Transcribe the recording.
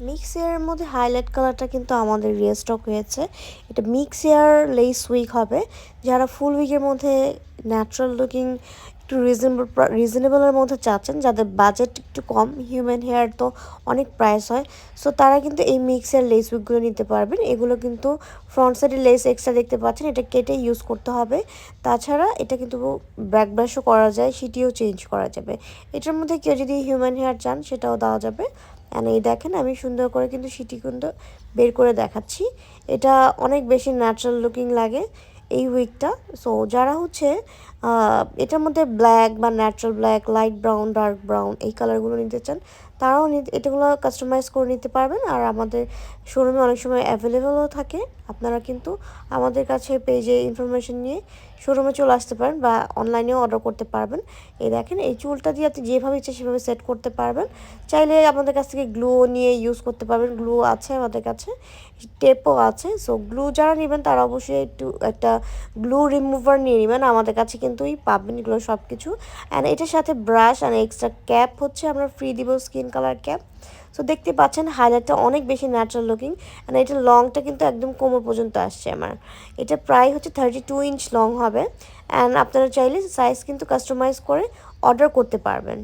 Mix এয়ারের মধ্যে highlight কালারটা কিন্তু আমাদের রিস্টক হয়েছে। এটা মিক্স এয়ার লেস উইক হবে। যারা ফুল উইকের মধ্যে ন্যাচারাল লুকিং একটু রিজনেবলের মধ্যে চাচ্ছেন, যাদের বাজেট একটু কম, হিউম্যান হেয়ার তো অনেক প্রাইস হয়, সো তারা কিন্তু এই মিক্স এয়ার লেস উইকগুলো নিতে পারবেন। এগুলো কিন্তু ফ্রন্ট সাইডে লেস এক্সট্রা দেখতে পাচ্ছেন, এটা কেটে ইউজ করতে হবে। তাছাড়া এটা কিন্তু ব্যাক ব্রাশও করা যায়, সেটিও চেঞ্জ করা যাবে। এটার মধ্যে কেউ যদি হিউম্যান হেয়ার চান সেটাও দেওয়া যাবে। অ্যান্ড এই দেখেন আমি সুন্দর করে কিন্তু সিটি কিন্তু বের করে দেখাচ্ছি। এটা অনেক বেশি ন্যাচারাল লুকিং লাগে এই উইকটা। সো যারা হচ্ছে এটার মধ্যে ব্ল্যাক বা natural black, light brown, dark brown এই কালারগুলো নিতে চান, তারাও এটাগুলো কাস্টমাইজ করে নিতে পারবেন। আর আমাদের শোরুমে অনেক সময় অ্যাভেলেবেলও থাকে। আপনারা কিন্তু আমাদের কাছে পেজে ইনফরমেশন নিয়ে শোরুমে চলে আসতে পারেন বা অনলাইনেও অর্ডার করতে পারবেন। এই দেখেন এই চুলটা দিয়ে আপনি যেভাবে ইচ্ছে সেভাবে সেট করতে পারবেন। চাইলে আমাদের কাছ থেকে গ্লু নিয়ে ইউজ করতে পারবেন, গ্লু আছে আমাদের কাছে, টেপও আছে। সো গ্লু যারা নেবেন তারা অবশ্যই একটু একটা গ্লু রিমুভার নিয়ে নেবেন, আমাদের কাছে কিন্তুই পাবেন এগুলো সব কিছু। অ্যান্ড এটার সাথে ব্রাশ আর এক্সট্রা ক্যাপ হচ্ছে আমরা ফ্রি দিব, স্কিন কালার ক্যাপ। সো দেখতে পাচ্ছেন হাইলাইটটা অনেক বেশি ন্যাচারাল লুকিং। অ্যান্ড এটার লংটা কিন্তু একদম কোমর পর্যন্ত আসছে আমার। এটা প্রায় হচ্ছে 32 ইঞ্চ লং হবে। অ্যান্ড আপনারা চাইলে সাইজ কিন্তু কাস্টমাইজ করে অর্ডার করতে পারবেন।